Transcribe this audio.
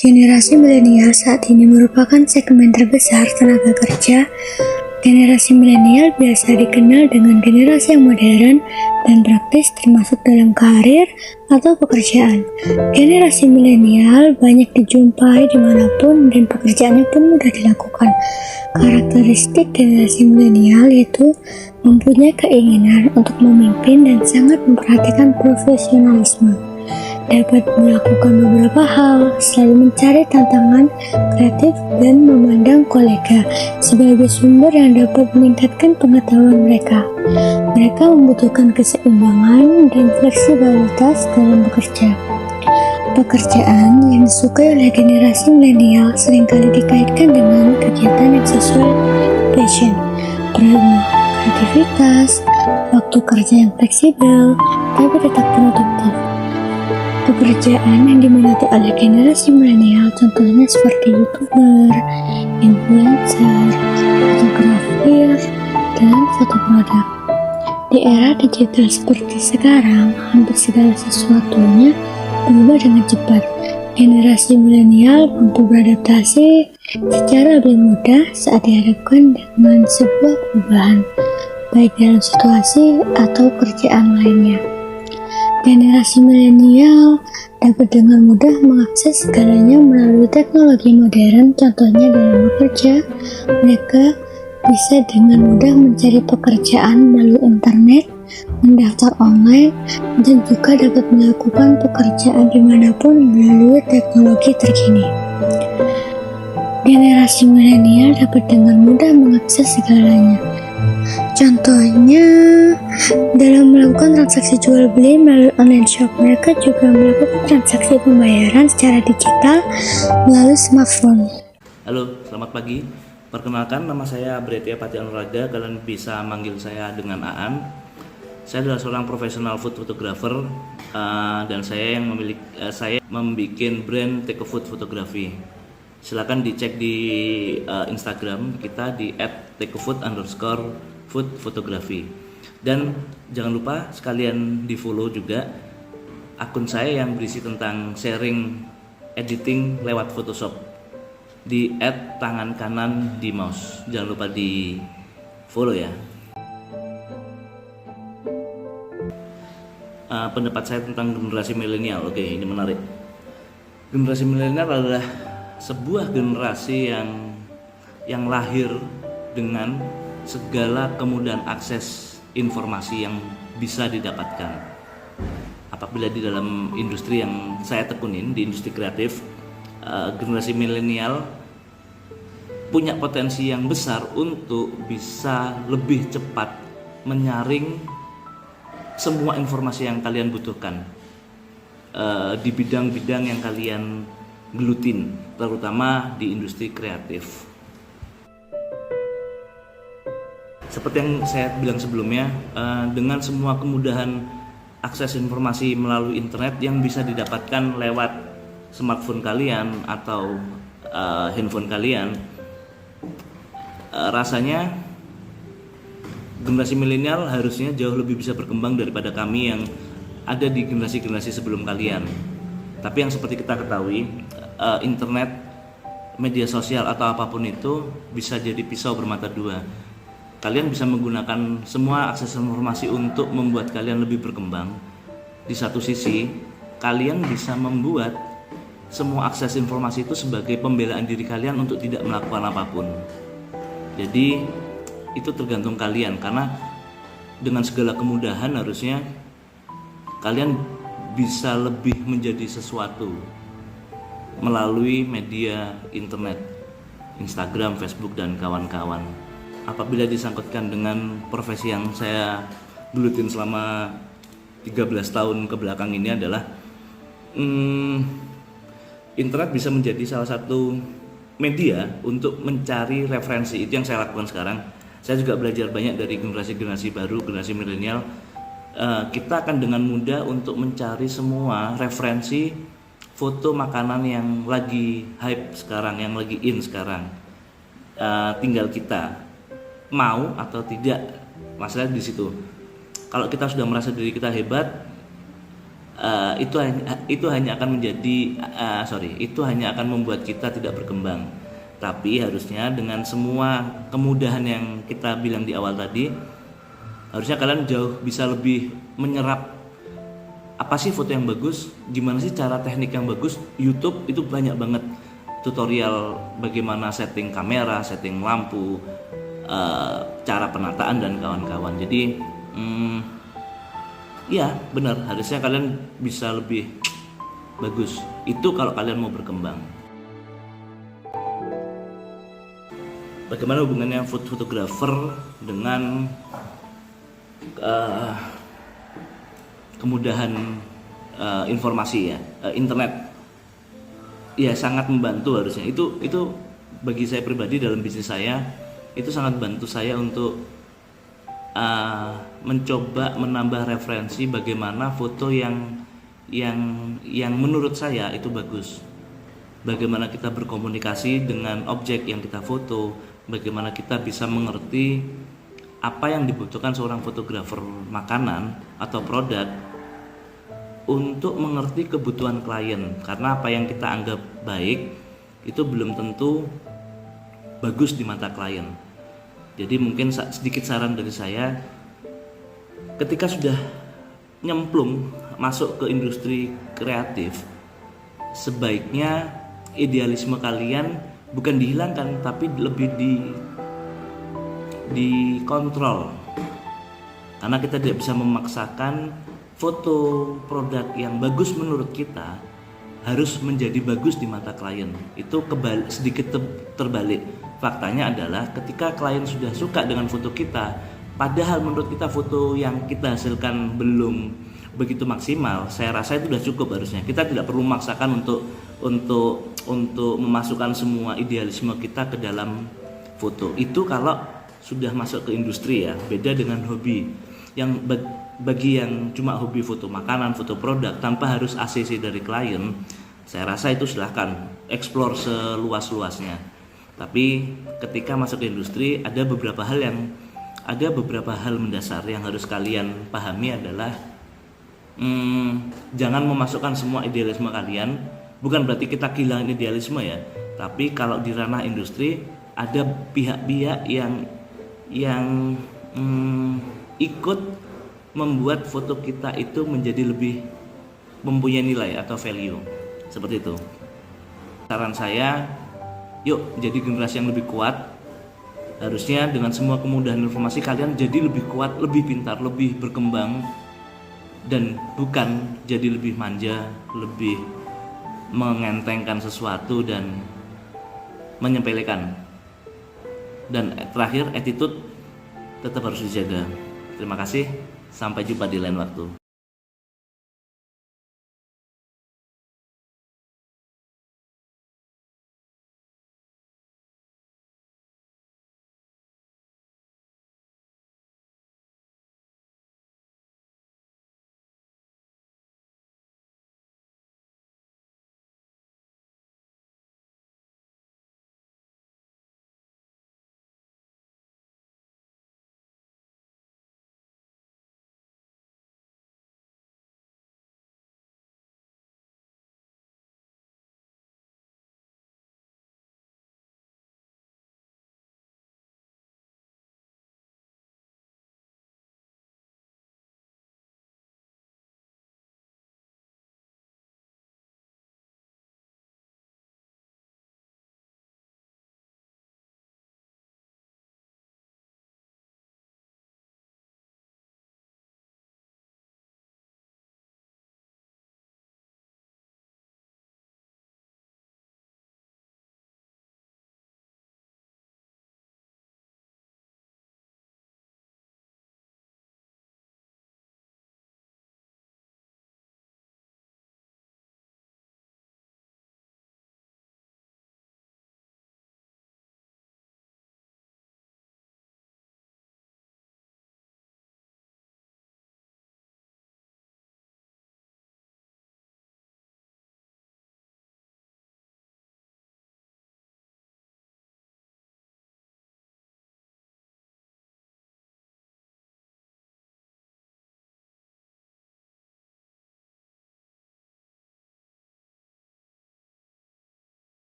Generasi milenial saat ini merupakan segmen terbesar tenaga kerja. Generasi milenial biasa dikenal dengan generasi yang modern dan praktis termasuk dalam karir atau pekerjaan. Generasi milenial banyak dijumpai dimanapun dan pekerjaannya pun mudah dilakukan. Karakteristik generasi milenial yaitu mempunyai keinginan untuk memimpin dan sangat memperhatikan profesionalisme. Dapat melakukan beberapa hal, selalu mencari tantangan kreatif dan memandang kolega sebagai sumber yang dapat meningkatkan pengetahuan mereka. Mereka membutuhkan keseimbangan dan fleksibilitas dalam bekerja. Pekerjaan yang disukai oleh generasi milenial seringkali dikaitkan dengan kegiatan yang sesuai passion, penuh kreativitas, waktu kerja yang fleksibel, tapi tetap produktif. Pekerjaan yang diminati oleh generasi milenial contohnya seperti YouTuber, influencer, fotografer, dan foto produk. Di era digital seperti sekarang, hampir segala sesuatunya berubah dengan cepat. Generasi milenial mampu beradaptasi secara lebih mudah saat dihadapkan dengan sebuah perubahan, baik dalam situasi atau kerjaan lainnya. Generasi milenial dapat dengan mudah mengakses segalanya melalui teknologi modern. Contohnya dalam bekerja, mereka bisa dengan mudah mencari pekerjaan melalui internet, mendaftar online, dan juga dapat melakukan pekerjaan dimanapun melalui teknologi terkini. Generasi milenial dapat dengan mudah mengakses segalanya. Contohnya, dalam melakukan transaksi jual beli melalui online shop, mereka juga melakukan transaksi pembayaran secara digital melalui smartphone. Halo, selamat pagi. Perkenalkan, nama saya Bretia Pati Anuraga. Kalian bisa manggil saya dengan Aan. Saya adalah seorang profesional food photographer dan saya membuat brand Take Food Photography. Silakan dicek di Instagram kita di @takefood_food photography. Dan jangan lupa sekalian di follow juga akun saya yang berisi tentang sharing editing lewat Photoshop di @tangankanandimouse. Jangan lupa di follow ya. Pendapat saya tentang generasi milenial. Oke, ini menarik. Generasi milenial adalah sebuah generasi yang lahir dengan segala kemudahan akses informasi yang bisa didapatkan. Apabila di dalam industri yang saya tekunin, di industri kreatif, generasi milenial punya potensi yang besar untuk bisa lebih cepat menyaring semua informasi yang kalian butuhkan di bidang-bidang yang kalian gelutin, terutama di industri kreatif. Seperti yang saya bilang sebelumnya, dengan semua kemudahan akses informasi melalui internet yang bisa didapatkan lewat smartphone kalian atau handphone kalian, rasanya generasi milenial harusnya jauh lebih bisa berkembang daripada kami yang ada di generasi-generasi sebelum kalian. Tapi yang seperti kita ketahui, internet, media sosial atau apapun itu bisa jadi pisau bermata dua. Kalian bisa menggunakan semua akses informasi untuk membuat kalian lebih berkembang. Di satu sisi, kalian bisa membuat semua akses informasi itu sebagai pembelaan diri kalian untuk tidak melakukan apapun. Jadi itu tergantung kalian, karena dengan segala kemudahan harusnya kalian bisa lebih menjadi sesuatu melalui media internet, Instagram, Facebook, dan kawan-kawan. Apabila disangkutkan dengan profesi yang saya gelutin selama 13 tahun ke belakang ini adalah internet bisa menjadi salah satu media untuk mencari referensi. Itu yang saya lakukan sekarang. Saya juga belajar banyak dari generasi-generasi baru, generasi milenial. Kita akan dengan mudah untuk mencari semua referensi foto makanan yang lagi hype sekarang, yang lagi in sekarang. Tinggal kita mau atau tidak, masalah di situ. Kalau kita sudah merasa diri kita hebat, itu hanya akan itu hanya akan membuat kita tidak berkembang. Tapi harusnya dengan semua kemudahan yang kita bilang di awal tadi, harusnya kalian jauh bisa lebih menyerap apa sih foto yang bagus, gimana sih cara teknik yang bagus. YouTube itu banyak banget tutorial bagaimana setting kamera, setting lampu, cara penataan dan kawan-kawan. Jadi ya benar, harusnya kalian bisa lebih bagus. Itu kalau kalian mau berkembang. Bagaimana hubungannya fotografer dengan kemudahan informasi ya, internet? Ya sangat membantu harusnya. Itu bagi saya pribadi dalam bisnis saya itu sangat bantu saya untuk mencoba menambah referensi bagaimana foto yang menurut saya itu bagus. Bagaimana kita berkomunikasi dengan objek yang kita foto, bagaimana kita bisa mengerti apa yang dibutuhkan seorang fotografer makanan atau produk untuk mengerti kebutuhan klien. Karena apa yang kita anggap baik itu belum tentu bagus di mata klien. Jadi mungkin sedikit saran dari saya, ketika sudah nyemplung masuk ke industri kreatif, sebaiknya idealisme kalian bukan dihilangkan tapi lebih dikontrol. Karena kita tidak bisa memaksakan foto produk yang bagus menurut kita harus menjadi bagus di mata klien. Itu sedikit terbalik. Faktanya adalah ketika klien sudah suka dengan foto kita, padahal menurut kita foto yang kita hasilkan belum begitu maksimal, saya rasa itu sudah cukup harusnya. Kita tidak perlu memaksakan untuk memasukkan semua idealisme kita ke dalam foto. Itu kalau sudah masuk ke industri ya, beda dengan hobi. Yang bagi yang cuma hobi foto makanan, foto produk tanpa harus ACC dari klien, saya rasa itu silahkan explore seluas-luasnya. Tapi ketika masuk ke industri ada beberapa hal mendasar yang harus kalian pahami adalah jangan memasukkan semua idealisme kalian. Bukan berarti kita kehilangan idealisme ya, tapi kalau di ranah industri ada pihak-pihak yang ikut membuat foto kita itu menjadi lebih mempunyai nilai atau value, seperti itu. Saran saya, yuk jadi generasi yang lebih kuat. Harusnya dengan semua kemudahan informasi kalian jadi lebih kuat, lebih pintar, lebih berkembang, dan bukan jadi lebih manja, lebih mengentengkan sesuatu dan menyepelekan. Dan terakhir, attitude tetap harus dijaga. Terima kasih, sampai jumpa di lain waktu.